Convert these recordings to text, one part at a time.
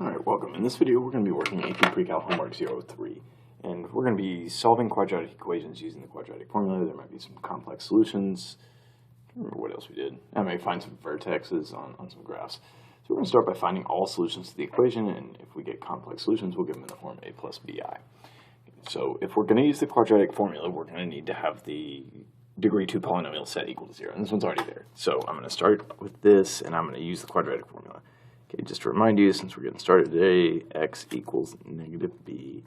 Alright, welcome. In this video we're going to be working AP Pre-Cal Homework 03, and we're going to be solving quadratic equations using the quadratic formula. There might be some complex solutions. I can't remember what else we did. I may find some vertexes on some graphs. So we're going to start by finding all solutions to the equation, and if we get complex solutions we'll give them in the form a plus bi. So if we're going to use the quadratic formula, we're going to need to have the degree 2 polynomial set equal to 0, and this one's already there. So I'm going to start with this, and I'm going to use the quadratic formula. Okay, just to remind you, since we're getting started today, x equals negative b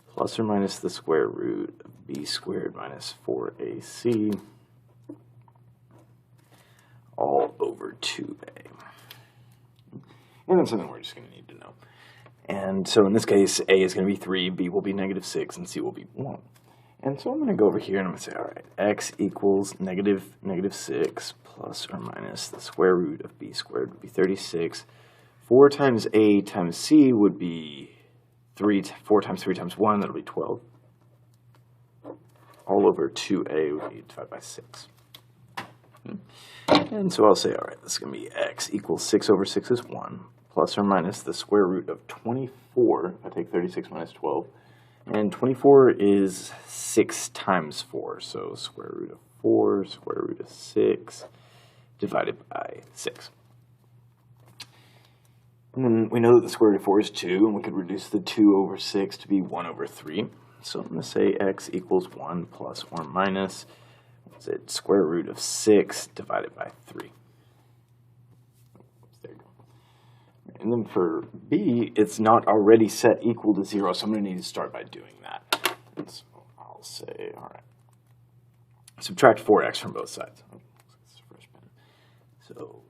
plus or minus the square root of b squared minus 4ac all over 2a. And that's something we're just going to need to know. And so in this case, a is going to be 3, b will be negative 6, and c will be 1. And so I'm going to go over here and I'm going to say, all right, x equals negative 6 plus or minus the square root of b squared would be 36. 4 times a times c would be 4 times 3 times 1, that'll be 12. All over 2a would be divided by 6. And so I'll say, all right, this is going to be x equals 6 over 6 is 1, plus or minus the square root of 24. I take 36 minus 12. And 24 is 6 times 4, so square root of 4, square root of 6, divided by 6. And then we know that the square root of 4 is 2, and we could reduce the 2 over 6 to be 1 over 3. So I'm going to say x equals 1 plus or minus, what's it, square root of 6 divided by 3. There you go. And then for b, it's not already set equal to 0, so I'm going to need to start by doing that. And so I'll say, all right, subtract 4x from both sides. So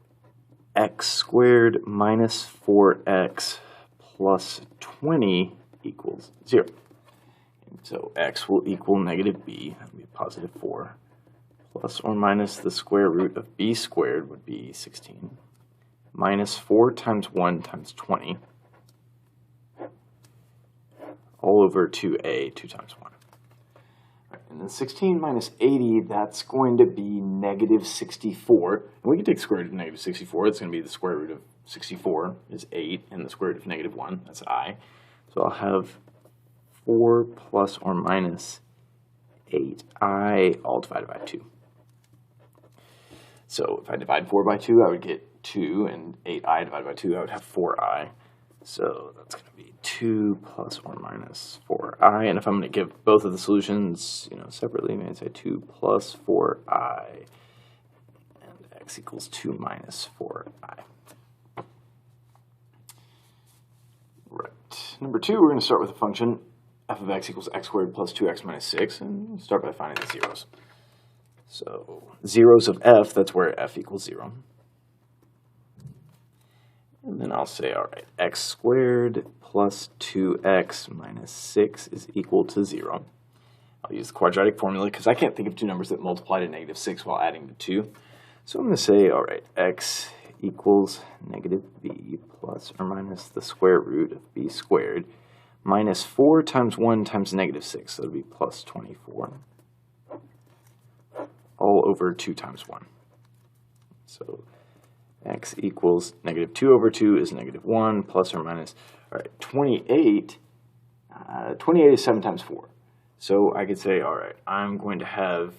x squared minus 4x plus 20 equals 0. And so x will equal negative b, that would be positive 4, plus or minus the square root of b squared would be 16, minus 4 times 1 times 20, all over 2a, 2 times 1. And then 16 minus 80, that's going to be negative 64. And we can take the square root of negative 64. It's going to be the square root of 64 is 8, and the square root of negative 1, that's I. So I'll have 4 plus or minus 8i all divided by 2. So if I divide 4 by 2, I would get 2, and 8i divided by 2, I would have 4i. So that's going to be 2 plus or minus 4i. And if I'm going to give both of the solutions, separately, I'm going to say 2 plus 4i, and x equals 2 minus 4i. Right. Number 2, we're going to start with a function f of x equals x squared plus 2x minus 6, and start by finding the zeros. So zeros of f, that's where f equals 0. And then I'll say, all right, x squared plus 2x minus 6 is equal to 0. I'll use the quadratic formula because I can't think of two numbers that multiply to negative 6 while adding to 2. So I'm going to say, all right, x equals negative b plus or minus the square root of b squared minus 4 times 1 times negative 6. So it would be plus 24, all over 2 times 1. So x equals negative 2 over 2 is negative 1 plus or minus, all right, 28. 28 is 7 times 4. So I could say, all right, I'm going to have,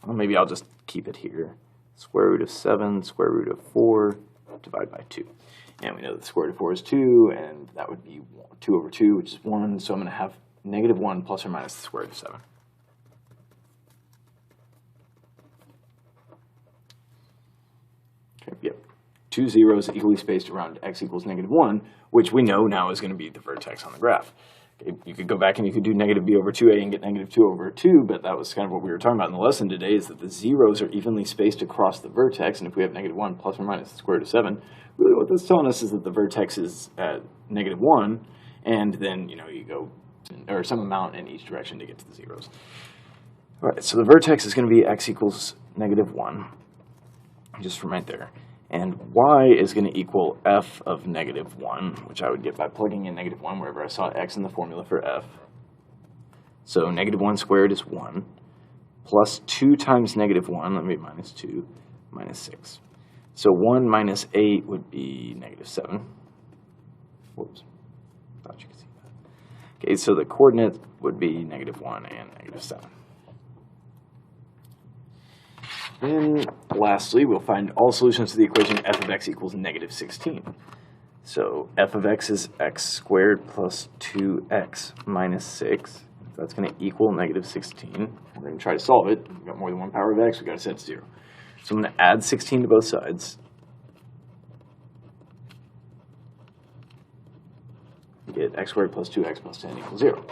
well, maybe I'll just keep it here. Square root of 7, square root of 4, divided by 2. And we know that the square root of 4 is 2, and that would be 2 over 2, which is 1. So I'm going to have negative 1 plus or minus the square root of 7. Okay, yep. 2 zeros equally spaced around x equals negative 1, which we know now is going to be the vertex on the graph. Okay, you could go back and you could do negative b over 2a and get negative 2 over 2, but that was kind of what we were talking about in the lesson today, is that the zeros are evenly spaced across the vertex, and if we have negative 1 plus or minus the square root of 7, really what that's telling us is that the vertex is at negative 1, and then, you go, or some amount in each direction to get to the zeros. All right, so the vertex is going to be x equals negative 1, just from right there. And y is going to equal f of negative 1, which I would get by plugging in negative 1 wherever I saw x in the formula for f. So negative 1 squared is 1, plus 2 times negative 1, let me minus 2, minus 6. So 1 minus 8 would be negative 7. Whoops, thought you could see that. Okay, so the coordinate would be -1 and -7. And lastly, we'll find all solutions to the equation f of x equals -16. So f of x is x squared plus 2x minus 6. That's going to equal -16. We're going to try to solve it. We've got more than one power of x. We've got to set it to 0. So I'm going to add 16 to both sides. Get x squared plus 2x plus 10 equals 0.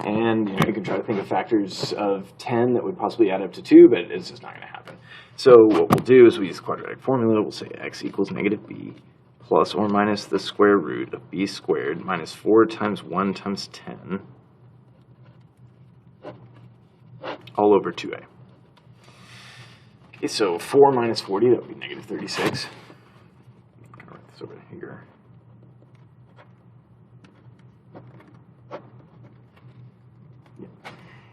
And you can try to think of factors of 10 that would possibly add up to 2, but it's just not going to happen. So what we'll do is we use the quadratic formula. We'll say x equals -b plus or minus the square root of b squared minus 4 times 1 times 10 all over 2a. Okay, so 4 minus 40, that would be -36. I'm going to write this over here. And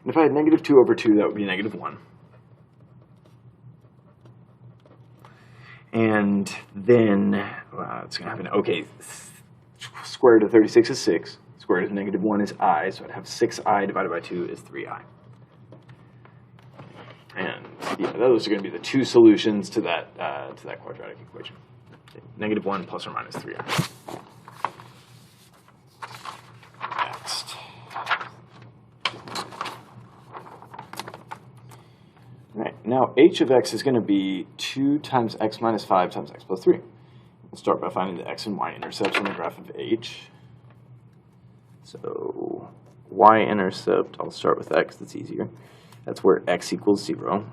if I had -2 over 2, that would be -1. And then, it's going to happen. Okay, square root of 36 is 6. Square root of -1 is I, so I'd have 6i divided by 2 is 3i. And yeah, those are going to be the two solutions to that quadratic equation. Okay, -1 plus or minus 3i. Next. All right, now h of x is going to be 2 times x minus 5 times x plus 3. We'll start by finding the x and y intercepts on the graph of h. So y-intercept, I'll start with x, that's easier. That's where x equals 0,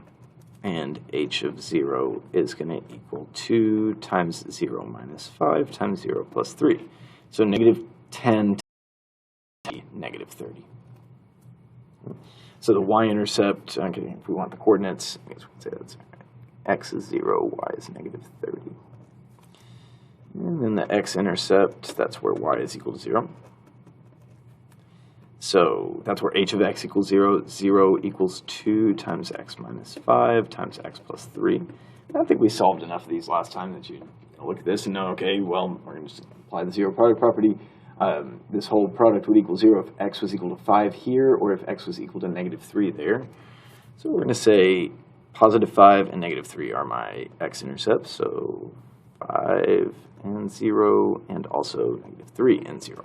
and h of 0 is going to equal 2 times 0 minus 5 times 0 plus 3. So -10 to -30. So the y-intercept, okay, if we want the coordinates, I guess we can say that's x is 0, y is -30. And then the x-intercept, that's where y is equal to 0. So that's where h of x equals 0. 0 equals 2 times x minus 5 times x plus 3. I think we solved enough of these last time that you look at this and know, okay, well, we're going to just apply the zero product property. This whole product would equal 0 if x was equal to 5 here, or if x was equal to -3 there. So we're going to say positive 5 and -3 are my x-intercepts. So 5 and 0, and also -3 and 0.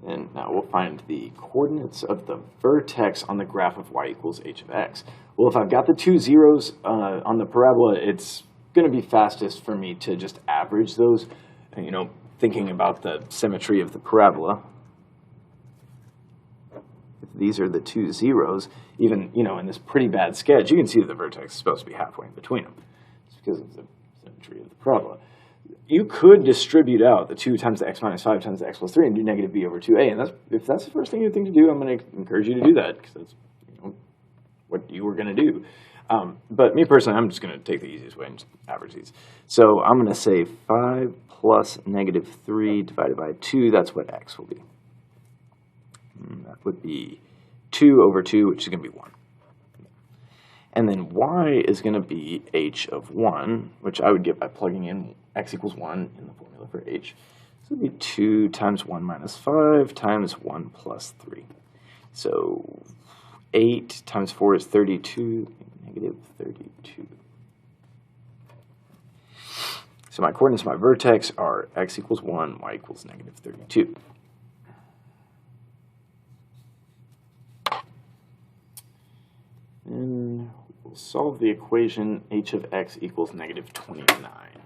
And now we'll find the coordinates of the vertex on the graph of y equals h of x. Well, if I've got the two zeros on the parabola, it's going to be fastest for me to just average those, thinking about the symmetry of the parabola. If these are the two zeros, even, in this pretty bad sketch, you can see that the vertex is supposed to be halfway in between them. It's because of the symmetry of the parabola. You could distribute out the 2 times the x minus 5 times the x plus 3 and do -b over 2a. And if that's the first thing you think to do, I'm going to encourage you to do that, because that's what you were going to do. But me personally, I'm just going to take the easiest way and just average these. So I'm going to say 5 plus -3 divided by 2, that's what x will be. And that would be 2 over 2, which is going to be 1. And then y is going to be h of 1, which I would get by plugging in x equals 1 in the formula for h. So it would be 2 times 1 minus 5 times 1 plus 3. So 8 times 4 is 32, -32. So my coordinates, my vertex, are x equals 1, y equals -32. And we'll solve the equation h of x equals -29.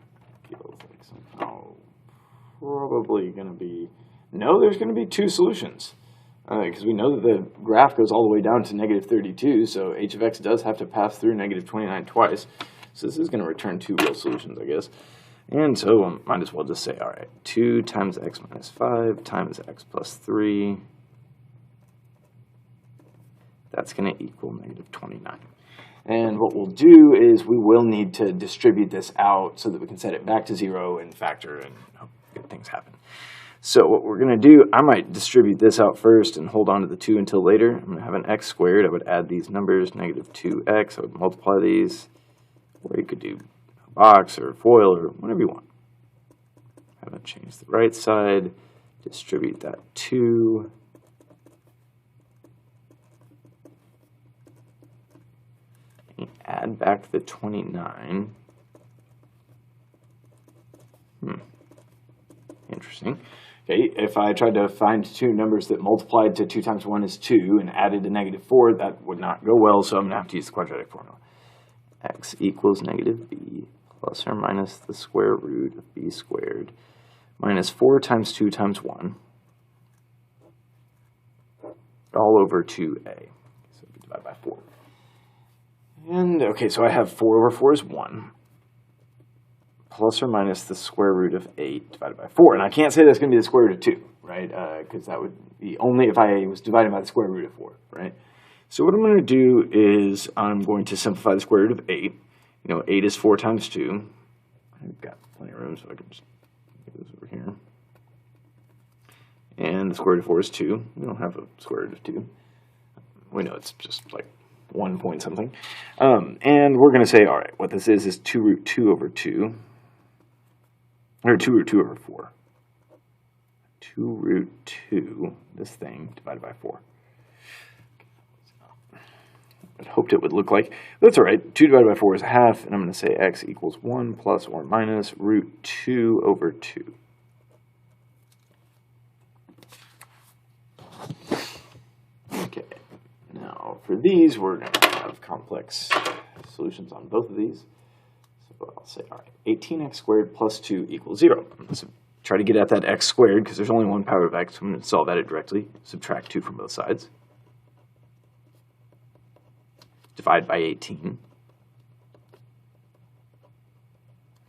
Feels like somehow probably going to be, no, there's going to be two solutions. Because we know that the graph goes all the way down to -32, so h of x does have to pass through -29 twice. So this is going to return two real solutions, I guess. And so I might as well just say, all right, 2 times x minus 5 times x plus 3. That's going to equal -29. And what we'll do is we will need to distribute this out so that we can set it back to 0 and factor and hope good things happen. So what we're going to do, I might distribute this out first and hold on to the 2 until later. I'm going to have an x squared. I would add these numbers, -2x. I would multiply these. Or you could do a box or foil or whatever you want. Have a change the right side, distribute that 2. And add back the 29. Interesting. Okay, if I tried to find two numbers that multiplied to 2 times 1 is 2 and added a -4, that would not go well, so I'm going to have to use the quadratic formula. X equals negative b plus or minus the square root of b squared minus 4 times 2 times 1 all over 2a. So we divide by 4. And, okay, so I have 4 over 4 is 1. Plus or minus the square root of 8 divided by 4. And I can't say that's going to be the square root of 2, right? Because that would be only if I was dividing by the square root of 4, right? So what I'm going to do is I'm going to simplify the square root of 8. 8 is 4 times 2. I've got plenty of room, so I can just get this over here. And the square root of 4 is 2. We don't have a square root of 2. We know it's just like 1 point something. And we're going to say, all right, what this is 2 root 2 over 2. Or 2 root 2 over 4. 2 root 2, this thing, divided by 4. I hoped it would look like. That's all right. 2 divided by 4 is a half, and I'm going to say x equals 1 plus or minus root 2 over 2. Okay. Now, for these, we're going to have complex solutions on both of these. So I'll say, all right, 18x squared plus 2 equals 0. Let's try to get at that x squared, because there's only one power of x. So I'm going to solve that directly. Subtract 2 from both sides. Divide by 18.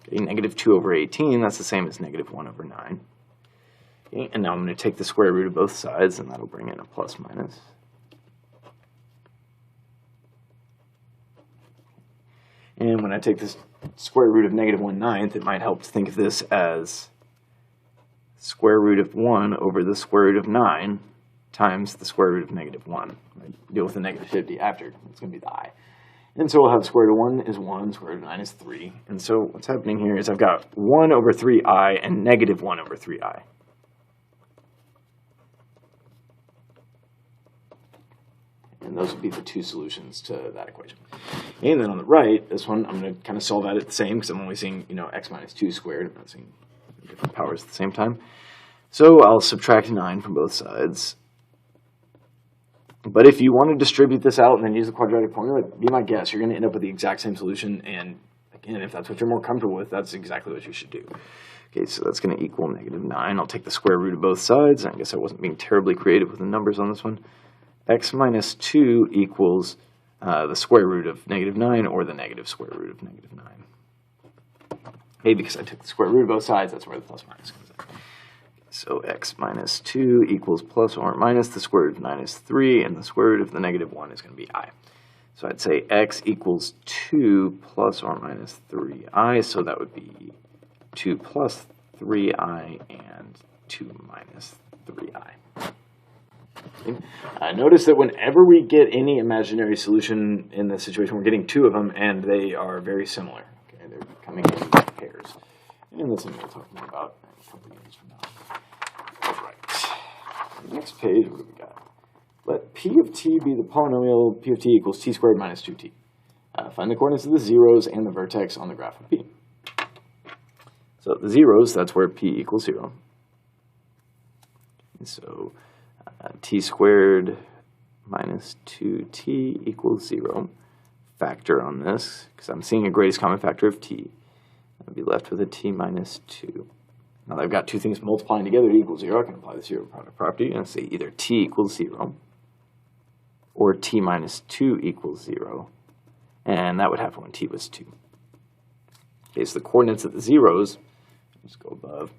Okay, negative 2 over 18, that's the same as negative 1 over 9. Okay, and now I'm going to take the square root of both sides, and that'll bring in a plus minus. And when I take this square root of negative 1/9, it might help to think of this as square root of 1 over the square root of 9 times the square root of negative 1. I deal with the negative 50 after. It's going to be the I. And so we'll have square root of 1 is 1, square root of 9 is 3. And so what's happening here is I've got 1 over 3i and negative 1 over 3i. And those would be the two solutions to that equation. And then on the right, this one, I'm going to kind of solve that at the same, because I'm only seeing, x minus 2 squared. I'm not seeing different powers at the same time. So I'll subtract 9 from both sides. But if you want to distribute this out and then use the quadratic formula, be my guess, you're going to end up with the exact same solution. And again, if that's what you're more comfortable with, that's exactly what you should do. Okay, so that's going to equal negative 9. I'll take the square root of both sides. I guess I wasn't being terribly creative with the numbers on this one. X minus 2 equals the square root of negative 9 or the negative square root of negative 9. Okay, because I took the square root of both sides, that's where the plus minus comes in. So x minus 2 equals plus or minus the square root of 9 is 3, and the square root of the negative 1 is going to be I. So I'd say x equals 2 plus or minus 3i, so that would be 2 plus 3i and 2 minus 3i. Notice that whenever we get any imaginary solution in this situation, we're getting 2 of them, and they are very similar. Okay, they're coming in pairs. And that's something we'll talk more about in a couple of minutes from now. All right. Next page, what do we got? Let p of t be the polynomial p of t equals t squared minus 2t. Find the coordinates of the zeros and the vertex on the graph of p. So the zeros, that's where p equals 0. And so t squared minus 2t equals 0. Factor on this, because I'm seeing a greatest common factor of t. I'll be left with a t minus 2. Now that I've got two things multiplying together to equal 0, I can apply the zero product property and say either t equals 0 or t minus 2 equals 0. And that would happen when t was 2. Okay, so the coordinates of the zeros, just go above,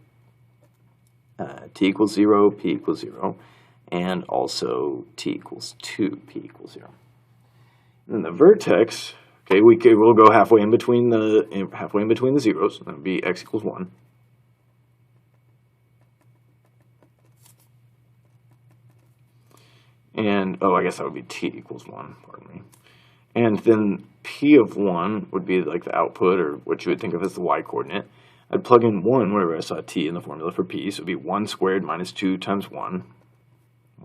t equals 0, p equals 0. And also t equals 2, p equals 0. And then the vertex, okay, we'll go halfway in between the zeros. That would be x equals 1. And I guess that would be t equals 1. Pardon me. And then p of 1 would be like the output, or what you would think of as the y coordinate. I'd plug in 1 wherever I saw t in the formula for p, so it would be 1 squared minus 2 times 1.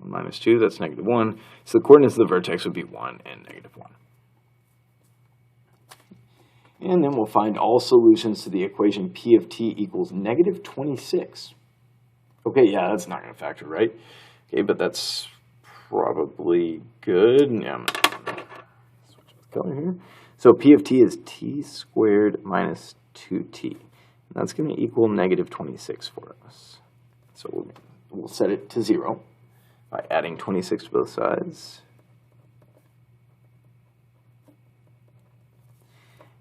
1 minus 2, that's negative 1. So the coordinates of the vertex would be 1 and negative 1. And then we'll find all solutions to the equation p of t equals negative 26. Okay, yeah, that's not going to factor, right? Okay, but that's probably good. Yeah, I'm going to switch the color here. So p of t is t squared minus 2t. And that's going to equal negative 26 for us. So we'll set it to 0 by adding 26 to both sides.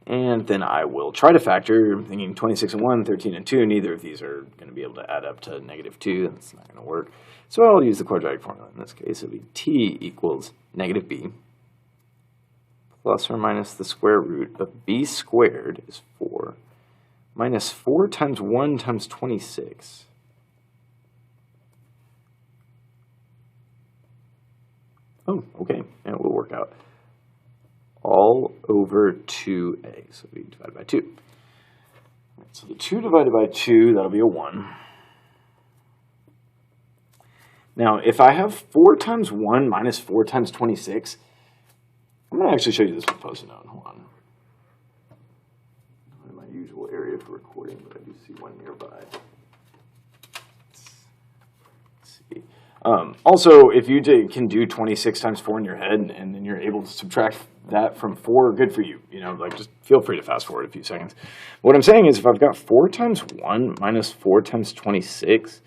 And then I will try to factor. I'm thinking 26 and 1, 13 and 2. Neither of these are going to be able to add up to negative 2. That's not going to work. So I'll use the quadratic formula. In this case, it'll be t equals negative b plus or minus the square root of b squared is 4 minus 4 times 1 times 26. Oh, okay. And it will work out. All over 2a, so we divide by 2. Right, so the 2 divided by 2, that'll be a 1. Now, if I have 4 times 1 minus 4 times 26, I'm going to actually show you this with Post-it note. Hold on. Not in my usual area for recording, but I do see one nearby. Let's see. Also, if you can do 26 times 4 in your head, and then you're able to subtract that from 4, good for you. You know, like, just feel free to fast forward a few seconds. What I'm saying is if I've got 4 times 1 minus 4 times 26,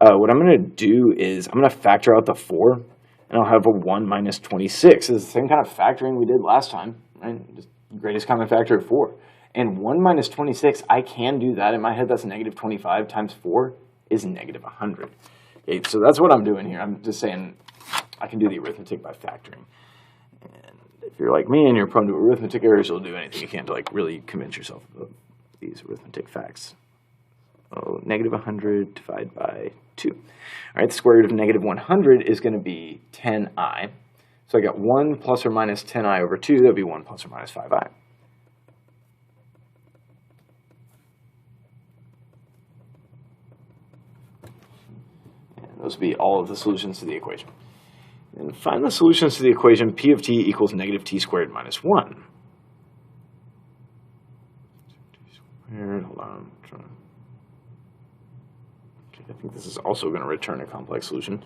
what I'm going to do is I'm going to factor out the 4, and I'll have a 1 minus 26. It's the same kind of factoring we did last time, right? Just greatest common factor of 4. And 1 minus 26, I can do that in my head. That's negative 25 times 4 is negative 100. Okay, so that's what I'm doing here. I'm just saying I can do the arithmetic by factoring. And if you're like me and you're prone to arithmetic errors, you'll do anything you can to like really convince yourself of these arithmetic facts. Oh, negative 100 divided by 2. All right, the square root of negative 100 is going to be 10i. So I got 1 plus or minus 10i over 2. That would be 1 plus or minus 5i. And those would be all of the solutions to the equation. And find the solutions to the equation p of t equals negative t squared minus 1. Hold on. Okay, I think this is also going to return a complex solution.